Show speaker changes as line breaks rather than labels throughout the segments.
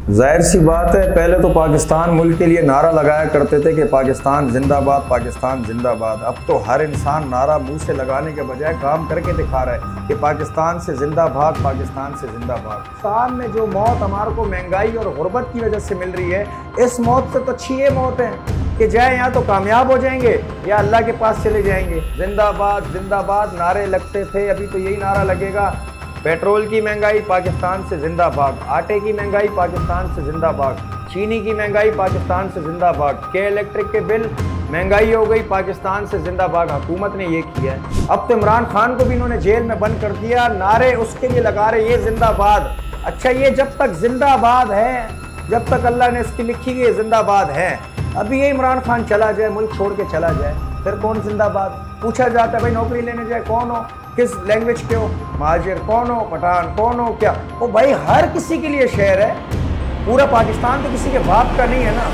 जाहिर सी बात है, पहले तो पाकिस्तान मुल्क के लिए नारा लगाया करते थे कि पाकिस्तान जिंदाबाद, पाकिस्तान जिंदाबाद। अब तो हर इंसान नारा मुंह से लगाने के बजाय काम करके दिखा रहा है कि पाकिस्तान से जिंदाबाद, पाकिस्तान से जिंदाबाद। पाकिस्तान में जो मौत हमारे को महंगाई और गुर्बत की वजह से मिल रही है, इस मौत से तो अच्छी ये मौत है कि जाए यहाँ तो कामयाब हो जाएंगे या अल्लाह के पास चले जाएंगे। जिंदाबाद जिंदाबाद नारे लगते थे, अभी तो यही नारा लगेगा। पेट्रोल की महंगाई पाकिस्तान से जिंदाबाद, आटे की महंगाई पाकिस्तान से जिंदाबाद, चीनी की महंगाई पाकिस्तान से जिंदाबाद, के इलेक्ट्रिक के बिल महंगाई हो गई पाकिस्तान से जिंदाबाद। हुकूमत ने ये किया है। अब तो इमरान खान को भी इन्होंने जेल में बंद कर दिया, नारे उसके लिए लगा रहे ये जिंदाबाद। अच्छा, ये जब तक जिंदाबाद है, जब तक अल्लाह ने इसकी लिखी गई जिंदाबाद है, अभी ये इमरान खान चला जाए, मुल्क छोड़ के चला जाए, फिर कौन जिंदाबाद? पूछा जाता है भाई नौकरी लेने जाए कौन हो, किस लैंग्वेज के हो, महाजिर कौन हो, पठान कौन हो, क्या ओ भाई हर किसी के लिए शहर है। पूरा पाकिस्तान तो किसी के बाप का नहीं है ना।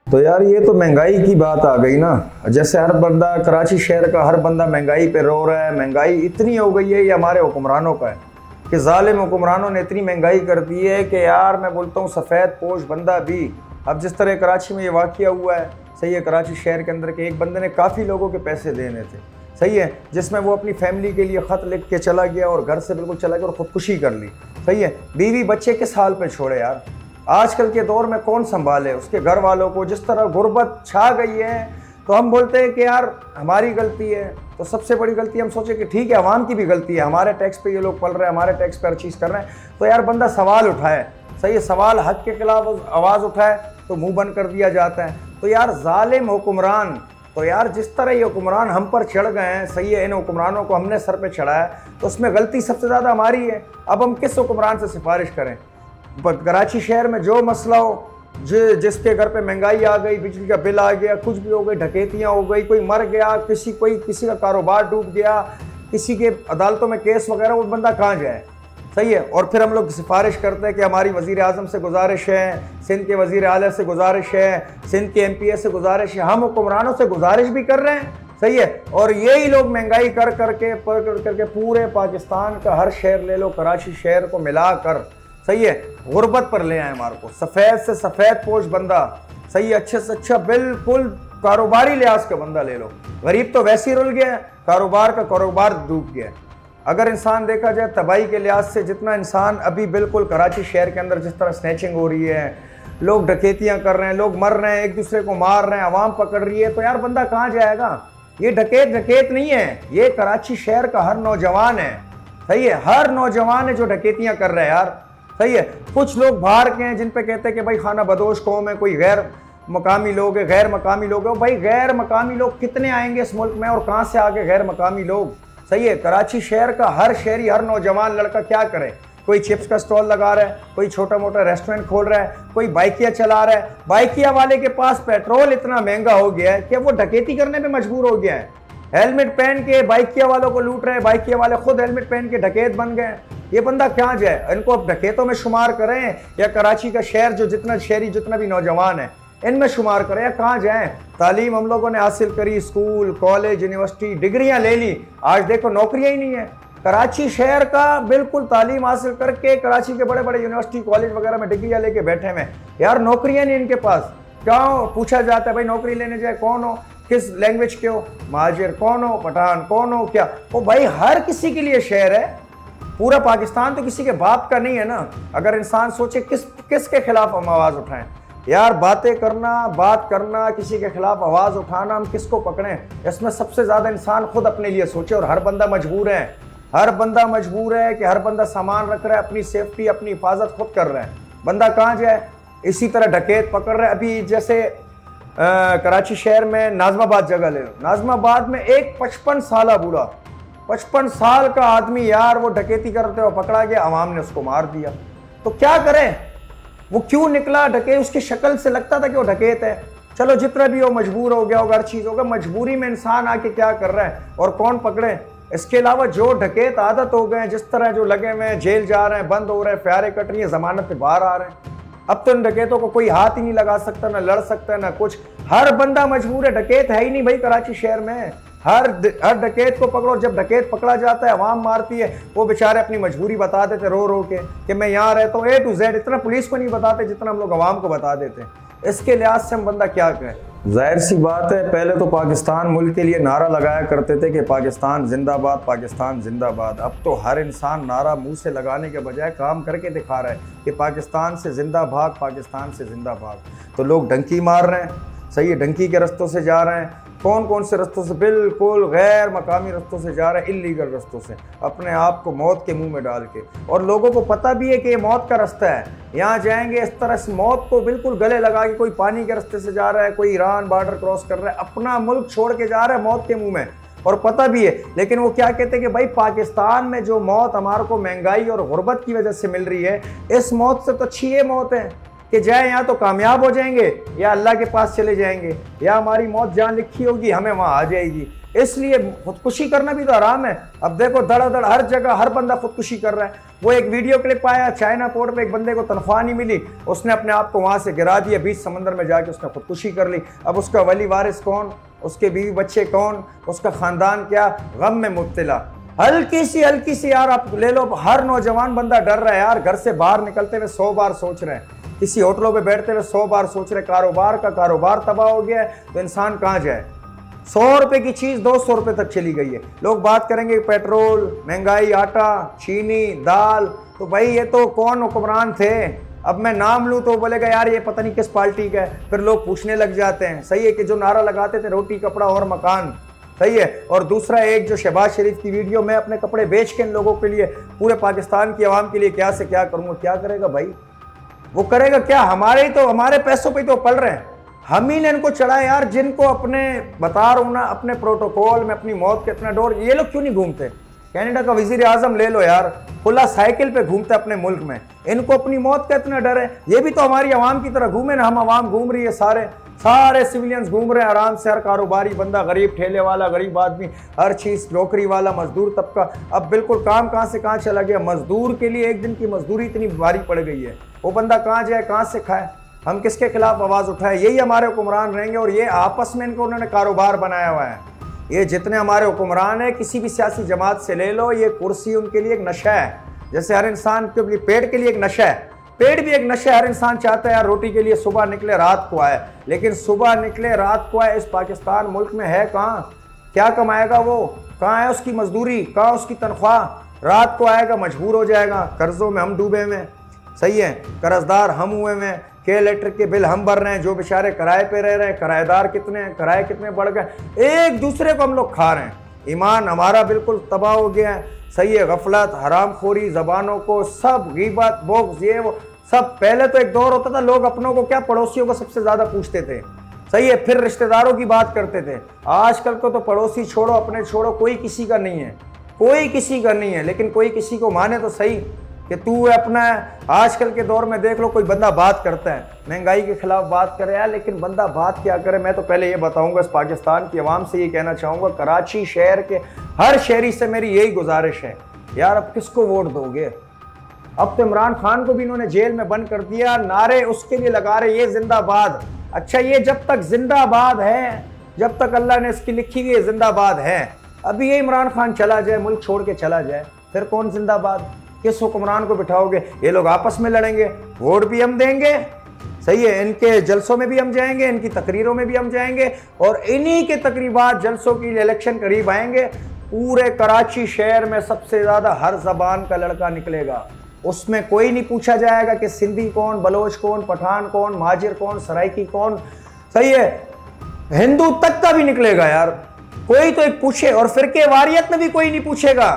तो यार ये तो महंगाई की बात आ गई ना। जैसे हर बंदा, कराची शहर का हर बंदा महंगाई पे रो रहा है। महंगाई इतनी हो गई है, ये हमारे हुक्मरानों का है कि जालिम हुक्मरानों ने इतनी महंगाई कर दी है कि यार मैं बोलता हूँ सफ़ेद पोश बंदा भी, अब जिस तरह कराची में ये वाक़या हुआ है, सही है, कराची शहर के अंदर के एक बंदे ने काफ़ी लोगों के पैसे देने थे, सही है, जिसमें वो अपनी फैमिली के लिए ख़त लिख के चला गया और घर से बिल्कुल चला गया और ख़ुदकुशी कर ली, सही है। बीवी बच्चे किस हाल पे छोड़े यार? आजकल के दौर में कौन संभाले उसके घर वालों को? जिस तरह गुर्बत छा गई है, तो हम बोलते हैं कि यार हमारी गलती है। तो सबसे बड़ी गलती हम सोचे कि ठीक है, अवाम की भी गलती है, हमारे टैक्स पे ये लोग पल रहे हैं, हमारे टैक्स पे हर चीज़ कर रहे हैं। तो यार बंदा सवाल उठाए, सही है, सवाल हक के खिलाफ आवाज़ उठाए तो मुंह बंद कर दिया जाता है। तो यार जालिम हुक्मरान, तो यार जिस तरह ये हुक्मरान हम पर चढ़ गए हैं, सही है, इन हुक्मरानों को हमने सर पे चढ़ाया, तो उसमें गलती सबसे ज़्यादा हमारी है। अब हम किस हुक्मरान से सिफारिश करें? कराची शहर में जो मसला हो, जिसके घर पे महंगाई आ गई, बिजली का बिल आ गया, कुछ भी हो गई, डकैतियाँ हो गई, कोई मर गया, किसी का कारोबार डूब गया, किसी के अदालतों में केस वगैरह, वो बंदा कहाँ जाए, सही है। और फिर हम लोग सिफारिश करते हैं कि हमारी वज़ीर आज़म से गुजारिश है, सिंध के वज़ीर आला से गुजारिश है, सिंध के MPA से गुजारिश है। हम हुक्मरानों से गुजारिश भी कर रहे हैं, सही है, और यही लोग महंगाई कर करके पूरे पाकिस्तान का हर शहर ले लो, कराची शहर को मिला कर, सही है, गुर्बत पर ले आए हमारे को। सफ़ेद से सफ़ेद पोश बंदा, सही है, अच्छे से अच्छा बिल्कुल कारोबारी लिहाज का बंदा ले लो। गरीब तो वैसे ही रुल गया, कारोबार का कारोबार डूब गया। अगर इंसान देखा जाए तबाही के लिहाज से, जितना इंसान अभी बिल्कुल कराची शहर के अंदर जिस तरह स्नैचिंग हो रही है, लोग डकैतियाँ कर रहे हैं, लोग मर रहे हैं, एक दूसरे को मार रहे हैं, आवाम पकड़ रही है, तो यार बंदा कहाँ जाएगा? ये डकैत नहीं है, ये कराची शहर का हर नौजवान है, सही है, हर नौजवान है जो डकैतियाँ कर रहे हैं यार, सही है। कुछ लोग बाहर के हैं जिन पे कहते हैं कि भाई खाना बदोश कौम है, कोई गैर मकामी लोग है, गैर मकामी लोग है। भाई गैर मकामी लोग कितने आएंगे इस मुल्क में और कहाँ से आगे गैर मकामी लोग, सही है। कराची शहर का हर शहरी, हर नौजवान लड़का क्या करे? कोई चिप्स का स्टॉल लगा रहा है, कोई छोटा मोटा रेस्टोरेंट खोल रहा है, कोई बाइकिया चला रहा है। बाइकिया वाले के पास पेट्रोल इतना महंगा हो गया है कि वो डकैती करने पे मजबूर हो गया है। हेलमेट पहन के बाइकिया वालों को लूट रहे हैं, बाइकिया वाले खुद हेलमेट पहन के डकैत बन गए। ये बंदा क्या जाए? इनको अब डकैतों में शुमार करें या कराची का शहर जो जितना भी नौजवान है इनमें शुमार करें, या कहाँ जाएं? तालीम हम लोगों ने हासिल करी, स्कूल, कॉलेज, यूनिवर्सिटी, डिग्रियां ले ली, आज देखो नौकरियां ही नहीं है। कराची शहर का बिल्कुल तालीम हासिल करके कराची के बड़े बड़े यूनिवर्सिटी, कॉलेज वगैरह में डिग्रियां लेके बैठे हैं, यार नौकरियां नहीं इनके पास। क्यों? पूछा जाता है भाई नौकरी लेने जाए कौन हो, किस लैंग्वेज के हो, महाजिर कौन हो, पठान कौन हो, क्या? ओ भाई हर किसी के लिए शहर है। पूरा पाकिस्तान तो किसी के बाप का नहीं है ना। अगर इंसान सोचे किसके खिलाफ हम आवाज़ उठाएं? यार बात करना, किसी के खिलाफ आवाज़ उठाना, हम किसको पकड़ें? इसमें सबसे ज़्यादा इंसान खुद अपने लिए सोचे, और हर बंदा मजबूर है, कि हर बंदा सामान रख रहा है, अपनी सेफ्टी, अपनी हिफाजत खुद कर रहा है। बंदा कहाँ जाए? इसी तरह डकैत पकड़ रहे हैं। अभी जैसे कराची शहर में नाजमाबाद जगह ले लो, नाजमाबाद में एक 55 साल बूढ़ा, 55 साल का आदमी यार, वो डकैती करते हुए पकड़ा गया, अवाम ने उसको मार दिया। तो क्या करें? वो क्यों निकला डकैत? उसकी शक्ल से लगता था कि वो डकैत है। चलो जितना भी हो, मजबूर हो गया होगा, हर चीज़ होगा, मजबूरी में इंसान आके क्या कर रहा है और कौन पकड़े? इसके अलावा जो डकैत आदत हो गए, जिस तरह जो लगे हुए हैं, जेल जा रहे हैं, बंद हो रहे हैं, फ्यारे कट रही है, जमानत पे बाहर आ रहे हैं। अब तो इन डकैतों को कोई हाथ ही नहीं लगा सकता, ना लड़ सकता है, ना कुछ। हर बंदा मजबूर है, डकैत है ही नहीं भाई कराची शहर में। हर डकैत को पकड़ो, जब डकैत पकड़ा जाता है अवाम मारती है, वो बेचारे अपनी मजबूरी बता देते रो रो के कि मैं यहाँ रहता हूँ A to Z। इतना पुलिस को नहीं बताते जितना हम लोग अवाम को बता देते हैं। इसके लिहाज से हम बंदा क्या कहें। जाहिर सी बात है, पहले तो पाकिस्तान मुल्क के लिए नारा लगाया करते थे कि पाकिस्तान जिंदाबाद, पाकिस्तान जिंदाबाद। अब तो हर इंसान नारा मुंह से लगाने के बजाय काम करके दिखा रहा है कि पाकिस्तान से जिंदा भाग, पाकिस्तान से जिंदा भाग। तो लोग डंकी मार रहे हैं, सही है, डंकी के रस्तों से जा रहे हैं। कौन कौन से रस्तों से? बिल्कुल गैर मकामी रस्तों से जा रहे हैं, इल्लीगल रस्तों से, अपने आप को मौत के मुंह में डाल के। और लोगों को पता भी है कि ये मौत का रास्ता है, यहाँ जाएंगे इस तरह से मौत को बिल्कुल गले लगा के। कोई पानी के रास्ते से जा रहा है, कोई ईरान बॉर्डर क्रॉस कर रहा है, अपना मुल्क छोड़ के जा रहा है मौत के मुंह में, और पता भी है। लेकिन वो क्या कहते हैं कि भाई पाकिस्तान में जो मौत हमारे को महंगाई और गुर्बत की वजह से मिल रही है, इस मौत से तो अच्छी ये मौत है कि जाए यहाँ तो कामयाब हो जाएंगे या अल्लाह के पास चले जाएंगे, या हमारी मौत जहाँ लिखी होगी हमें वहाँ आ जाएगी। इसलिए खुदकुशी करना भी तो आराम है। अब देखो धड़ाधड़ हर जगह हर बंदा खुदकुशी कर रहा है। वो एक वीडियो क्लिप आया, चाइना पोर्ट पे एक बंदे को तनख्वाह नहीं मिली, उसने अपने आप को वहाँ से गिरा दिया, बीच समंदर में जाके उसने खुदकुशी कर ली। अब उसका वली वारिस कौन, उसके बीवी बच्चे कौन, उसका खानदान क्या, गम में मुब्तला। हल्की सी यार आप ले लो, हर नौजवान बंदा डर रहा है यार, घर से बाहर निकलते हुए 100 बार सोच रहे हैं, किसी होटलों पे बैठते हुए 100 बार सोच रहे, कारोबार तबाह हो गया है तो इंसान कहाँ जाए। 100 रुपए की चीज 200 रुपए तक चली गई है। लोग बात करेंगे पेट्रोल महंगाई, आटा, चीनी, दाल, तो भाई ये तो कौन हुक्मरान थे। अब मैं नाम लूं तो बोलेगा यार ये पता नहीं किस पार्टी का है, फिर लोग पूछने लग जाते हैं। सही है कि जो नारा लगाते थे रोटी कपड़ा और मकान, सही है। और दूसरा एक जो शहबाज शरीफ की वीडियो, मैं अपने कपड़े बेच के इन लोगों के लिए, पूरे पाकिस्तान की आवाम के लिए क्या से क्या करूंगा, क्या करेगा भाई, वो करेगा क्या। हमारे पैसों पे तो पल रहे हैं, हम ही ने इनको चढ़ाया यार। जिनको अपने बता रहा हूं ना, अपने प्रोटोकॉल में अपनी मौत के इतना डोर, ये लोग क्यों नहीं घूमते। कनाडा का वजीर आजम ले लो यार, खुला साइकिल पे घूमते अपने मुल्क में, इनको अपनी मौत का इतना डर है। ये भी तो हमारी आवाम की तरह घूमे ना, हम आवाम घूम रही है, सारे सिविलियंस घूम रहे हैं आराम से, हर कारोबारी बंदा, गरीब ठेले वाला, गरीब आदमी, हर चीज, नौकरी वाला, मजदूर तबका। अब बिल्कुल काम कहाँ से कहाँ चला गया। मजदूर के लिए एक दिन की मजदूरी इतनी भारी पड़ गई है, वो बंदा कहाँ जाए, कहाँ से खाए। हम किसके खिलाफ आवाज उठाए, यही हमारे हुक्मरान रहेंगे। और ये आपस में इनको उन्होंने कारोबार बनाया हुआ है। ये जितने हमारे हुक्मरान है, किसी भी सियासी जमात से ले लो, ये कुर्सी उनके लिए एक नशा है। जैसे हर इंसान के पेट के लिए एक नशा है, पेट भी एक नशा है। हर इंसान चाहता है यार रोटी के लिए सुबह निकले रात को आए, लेकिन सुबह निकले रात को आए इस पाकिस्तान मुल्क में है कहाँ, क्या कमाएगा वो, कहाँ है उसकी मजदूरी, कहाँ उसकी तनख्वाह। रात को आएगा मजबूर हो जाएगा, कर्जों में हम डूबे हुए, सही है, कर्जदार हम हुए हैं, के इलेक्ट्रिक के बिल हम भर रहे हैं, जो बेचारे किराए पे रह रहे हैं, किराएदार कितने हैं, किराए कितने बढ़ गए, एक दूसरे को हम लोग खा रहे हैं। ईमान हमारा बिल्कुल तबाह हो गया है, सही है। गफलत, हरामखोरी, जबानों को सब गीबत, बोग्स, ये वो सब। पहले तो एक दौर होता था लोग अपनों को क्या, पड़ोसियों को सबसे ज्यादा पूछते थे, सही है, फिर रिश्तेदारों की बात करते थे। आजकल को तो पड़ोसी छोड़ो, अपने छोड़ो, कोई किसी का नहीं है, कोई किसी का नहीं है। लेकिन कोई किसी को माने तो सही कि तू अपना है। आजकल के दौर में देख लो, कोई बंदा बात करता है महंगाई के खिलाफ बात करे यार, लेकिन बंदा बात क्या करे। मैं तो पहले ये बताऊंगा, इस पाकिस्तान की आवाम से ये कहना चाहूंगा, कराची शहर के हर शहरी से मेरी यही गुजारिश है यार, अब किसको वोट दोगे। अब तो इमरान खान को भी इन्होंने जेल में बंद कर दिया, नारे उसके लिए लगा रहे, ये जिंदाबाद। अच्छा, ये जब तक जिंदाबाद है, जब तक अल्लाह ने इसकी लिखी हुई जिंदाबाद है, अभी ये इमरान खान चला जाए, मुल्क छोड़ के चला जाए, फिर कौन जिंदाबाद। किस हुक्मरान को बिठाओगे। ये लोग आपस में लड़ेंगे, वोट भी हम देंगे, सही है, इनके जलसों में भी हम जाएंगे, इनकी तकरीरों में भी हम जाएंगे, और इन्हीं के तकरीबात जलसों की इलेक्शन करीब आएंगे। पूरे कराची शहर में सबसे ज्यादा हर जबान का लड़का निकलेगा, उसमें कोई नहीं पूछा जाएगा कि सिंधी कौन, बलोच कौन, पठान कौन, महाजिर कौन, सराइकी कौन, सही है, हिंदू तक का भी निकलेगा यार, कोई तो एक पूछे। और फिरके वारियत में भी कोई नहीं पूछेगा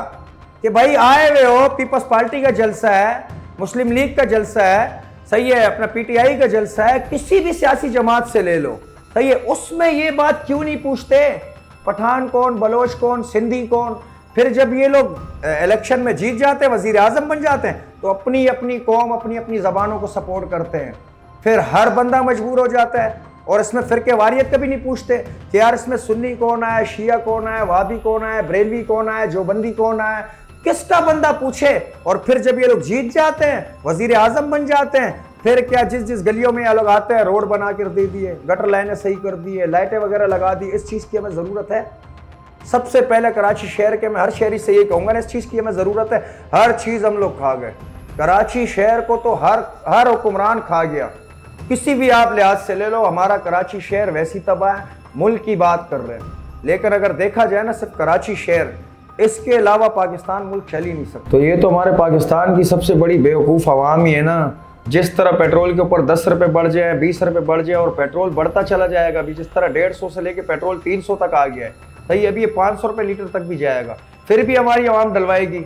कि भाई आए हुए हो, पीपल्स पार्टी का जलसा है, मुस्लिम लीग का जलसा है, सही है, अपना पीटीआई का जलसा है, किसी भी सियासी जमात से ले लो, सही है, उसमें ये बात क्यों नहीं पूछते पठान कौन, बलोच कौन, सिंधी कौन। फिर जब ये लोग इलेक्शन में जीत जाते हैं, वजीर आजम बन जाते हैं, तो अपनी अपनी कौम, अपनी अपनी जबानों को सपोर्ट करते हैं, फिर हर बंदा मजबूर हो जाता है। और इसमें फिरके वारियत कभी नहीं पूछते कि यार इसमें सुन्नी कौन आया, शिया कौन आया, वाबी कौन आया, बरेलवी कौन आया, जोबंदी कौन आया, किसका बंदा पूछे। और फिर जब ये लोग जीत जाते हैं, वजीर आजम बन जाते हैं, फिर क्या, जिस जिस गलियों में ये लोग आते हैं, रोड बना कर दे दिए, गटर लाइनें सही कर दी है, लाइटें वगैरह लगा दी। इस चीज़ की हमें ज़रूरत है, सबसे पहले कराची शहर के मैं हर शहरी से ये कहूँगा ना, इस चीज़ की हमें ज़रूरत है। हर चीज़ हम लोग खा गए, कराची शहर को तो हर हुक्मरान खा गया। किसी भी आप लिहाज से ले लो, हमारा कराची शहर वैसी तबाह है। मुल्क की बात कर रहे हैं, लेकिन अगर देखा जाए ना सिर्फ कराची शहर, इसके अलावा पाकिस्तान मुल्क चल ही नहीं सकता। तो ये तो हमारे पाकिस्तान की सबसे बड़ी बेवकूफ़ अवाम ही है ना। जिस तरह पेट्रोल के ऊपर 10 रुपये बढ़ जाए, 20 रुपये बढ़ जाए और पेट्रोल बढ़ता चला जाएगा। अभी जिस तरह 150 से लेके पेट्रोल 300 तक आ गया है, सही, अभी ये 500 रुपये लीटर तक भी जाएगा, फिर भी हमारी आवाम डलवाएगी।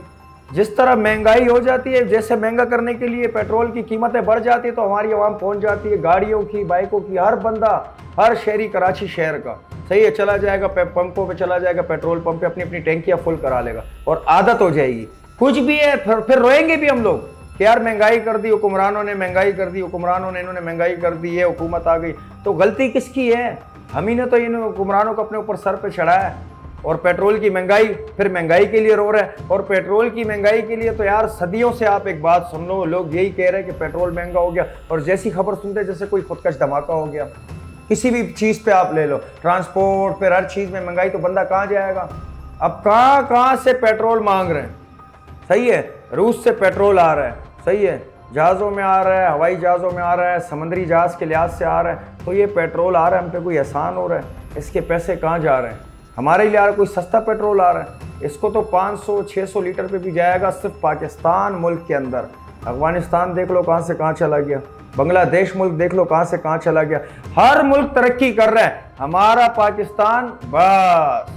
जिस तरह महंगाई हो जाती है, जैसे महंगा करने के लिए पेट्रोल की कीमतें बढ़ जाती है, तो हमारी आवाम पहुंच जाती है गाड़ियों की, बाइकों की। हर बंदा, हर शहरी कराची शहर का, सही है, चला जाएगा पंपों पे, चला जाएगा पेट्रोल पंप पे, अपनी अपनी टैंकियाँ फुल करा लेगा और आदत हो जाएगी। कुछ भी है फिर रोएंगे भी हम लोग कि यार महंगाई कर दी हुक्मरानों ने, महंगाई कर दी हुक्मरानों ने, इन्होंने महंगाई कर दी, ये हुकूमत आ गई। तो गलती किसकी है? हम ही ने तो इन हुक्मरानों को अपने ऊपर सर पे चढ़ाया है। और पेट्रोल की महंगाई, फिर महंगाई के लिए रो रहे हैं। और पेट्रोल की महंगाई के लिए तो यार सदियों से आप एक बात सुन लो, लोग यही कह रहे हैं कि पेट्रोल महंगा हो गया, और जैसी खबर सुनते जैसे कोई खुदकश धमाका हो गया। किसी भी चीज़ पे आप ले लो, ट्रांसपोर्ट पे, हर चीज़ में महंगाई, तो बंदा कहाँ जाएगा? अब कहाँ से पेट्रोल मांग रहे हैं, सही है, रूस से पेट्रोल आ रहा है, सही है, जहाज़ों में आ रहा है, हवाई जहाज़ों में आ रहा है, समुद्री जहाज़ के लिहाज से आ रहा है। तो ये पेट्रोल आ रहा है, हम पे कोई एहसान हो रहा है? इसके पैसे कहाँ जा रहे हैं? हमारे लिए कोई सस्ता पेट्रोल आ रहा है? इसको तो 500-600 लीटर पे भी जाएगा सिर्फ पाकिस्तान मुल्क के अंदर। अफगानिस्तान देख लो कहाँ से कहाँ चला गया, बांग्लादेश मुल्क देख लो कहाँ से कहाँ चला गया। हर मुल्क तरक्की कर रहा है, हमारा पाकिस्तान बस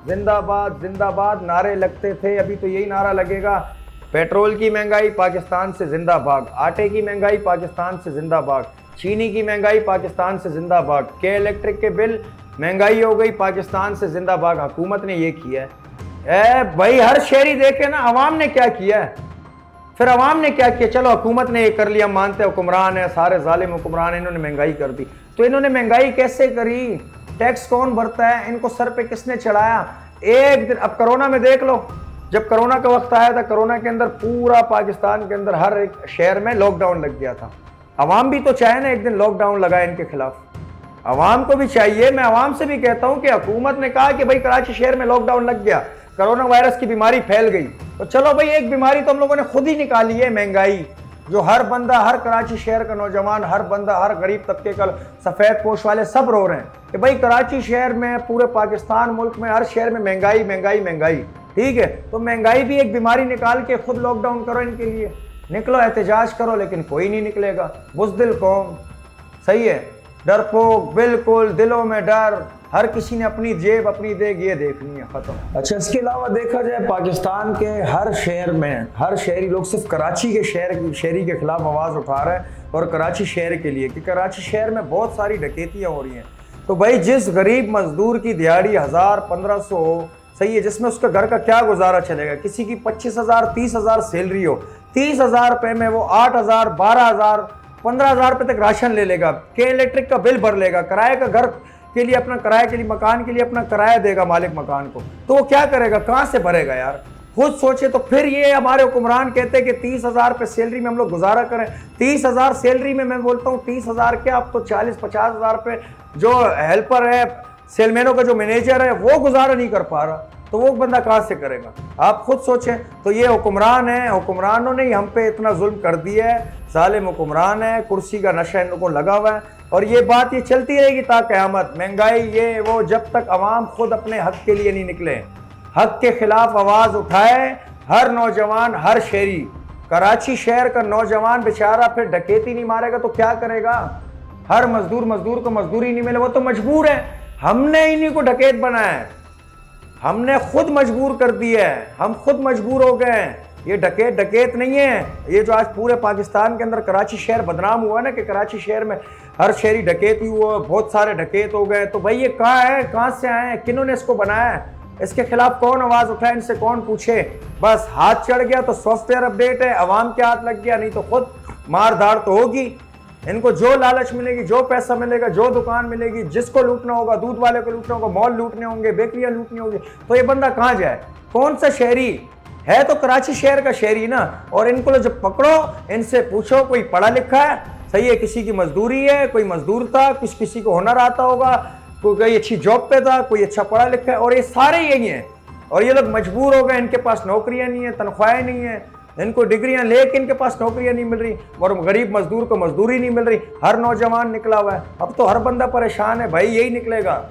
जिंदाबाद जिंदाबाद नारे लगते थे। अभी तो यही नारा लगेगा, पेट्रोल की महंगाई पाकिस्तान से जिंदाबाद, आटे की महंगाई पाकिस्तान से जिंदाबाद, चीनी की महंगाई पाकिस्तान से जिंदाबाद, के इलेक्ट्रिक के बिल महंगाई हो गई पाकिस्तान से जिंदाबाद। हुकूमत ने ये किया है। भाई हर शहरी देखे ना, अवाम ने क्या किया है? फिर अवाम ने क्या किया? चलो हुकूमत ने ये कर लिया, मानते हैं हुक्मरान है, सारे जालिम हुक्मरान है, इन्होंने महंगाई कर दी। तो इन्होंने महंगाई कैसे करी? टैक्स कौन भरता है? इनको सर पे किसने चढ़ाया? एक दिन, अब कोरोना में देख लो, जब कोरोना का वक्त आया था, कोरोना के अंदर पूरा पाकिस्तान के अंदर हर एक शहर में लॉकडाउन लग गया था। अवाम भी तो चाहे ना एक दिन लॉकडाउन लगाए इनके खिलाफ, अवाम को भी चाहिए। मैं अवाम से भी कहता हूं कि हुकूमत ने कहा कि भाई कराची शहर में लॉकडाउन लग गया, कोरोना वायरस की बीमारी फैल गई, तो चलो भाई एक बीमारी तो हम लोगों ने खुद ही निकाली है, महंगाई, जो हर बंदा, हर कराची शहर का नौजवान, हर बंदा, हर गरीब तबके का, सफ़ेद पोश वाले सब रो रहे हैं कि भाई कराची शहर में, पूरे पाकिस्तान मुल्क में हर शहर में महंगाई महंगाई महंगाई। ठीक है, तो महंगाई भी एक बीमारी निकाल के खुद लॉकडाउन करो इनके लिए, निकलो एहतजाज करो, लेकिन कोई नहीं निकलेगा। बुज़दिल कौम, सही है, डरपोक, बिल्कुल दिलों में डर, हर किसी ने अपनी जेब अपनी देग ये देखनी है, खत्म। अच्छा, इसके अलावा देखा जाए पाकिस्तान के हर शहर में हर शहरी लोग सिर्फ कराची के शहरी के खिलाफ आवाज़ उठा रहा है, और कराची शहर के लिए, कि कराची शहर में बहुत सारी डकैतियाँ हो रही हैं। तो भाई जिस गरीब मजदूर की दिहाड़ी 1000-1500 हो, सही है, जिसमें उसका घर का क्या गुजारा चलेगा? किसी की 25,000-30,000 सैलरी हो, 30,000 रुपये में वो 8,000, 12,000, 15,000 रुपये तक राशन ले लेगा, के इलेक्ट्रिक का बिल भर लेगा, किराए का घर के लिए अपना किराए के लिए, मकान के लिए अपना किराया देगा मालिक मकान को, तो वो क्या करेगा? कहाँ से भरेगा यार? खुद सोचे। तो फिर ये हमारे हुक्मरान कहते हैं कि 30,000 रुपये सैलरी में हम लोग गुजारा करें। 30,000 सैलरी में मैं बोलता हूँ 30,000 क्या, अब तो 40-50,000 रुपये जो हेल्पर है, सेलमैनों का जो मैनेजर है, वो गुजारा नहीं कर पा रहा, तो वो बंदा कहाँ से करेगा? आप खुद सोचें। तो ये हुक्मरान है, हुक्मरानों ने हम पे इतना जुल्म कर दिया है, जालिम हुक्मरान है, कुर्सी का नशा इन लोगों को लगा हुआ है, और ये बात ये चलती रहेगी ता क़यामत। महंगाई ये वो, जब तक अवाम खुद अपने हक के लिए नहीं निकले, हक के खिलाफ आवाज़ उठाए। हर नौजवान, हर शहरी, कराची शहर का नौजवान बेचारा फिर डकैती नहीं मारेगा तो क्या करेगा? हर मजदूर को मजदूरी नहीं मिले, वो तो मजबूर है। हमने इन्हीं को डकैत बनाया है, हमने खुद मजबूर कर दिया है, हम खुद मजबूर हो गए हैं। ये डकैत नहीं है। ये जो आज पूरे पाकिस्तान के अंदर कराची शहर बदनाम हुआ ना, कि कराची शहर में हर शहरी डकैती हुआ, बहुत सारे डकैत हो गए, तो भाई ये कहाँ है, कहाँ से आए हैं, किन्होंने इसको बनाया है, इसके खिलाफ कौन आवाज़ उठाए, इनसे कौन पूछे? बस हाथ चढ़ गया तो सॉफ्टवेयर अपडेट है, अवाम के हाथ लग गया, नहीं तो खुद मार धाड़ तो होगी। इनको जो लालच मिलेगी, जो पैसा मिलेगा, जो दुकान मिलेगी, जिसको लूटना होगा, दूध वाले को लूटना होगा, मॉल लूटने होंगे, बेकरियां लूटनी होंगी, तो ये बंदा कहाँ जाए? कौन सा शहरी है? तो कराची शहर का शहरी ना। और इनको जब पकड़ो, इनसे पूछो कोई पढ़ा लिखा है, सही है, किसी की मजदूरी है, कोई मजदूर था, किसी को हुनर आता होगा, कोई अच्छी जॉब पे था, कोई अच्छा पढ़ा लिखा है, और ये सारे यही हैं। और ये लोग मजबूर हो गए, इनके पास नौकरियां नहीं है, तनख्वाहें नहीं है, इनको डिग्रियां लेके इनके पास नौकरियां नहीं मिल रही, और गरीब मजदूर को मजदूरी नहीं मिल रही। हर नौजवान निकला हुआ है, अब तो हर बंदा परेशान है भाई, यही निकलेगा।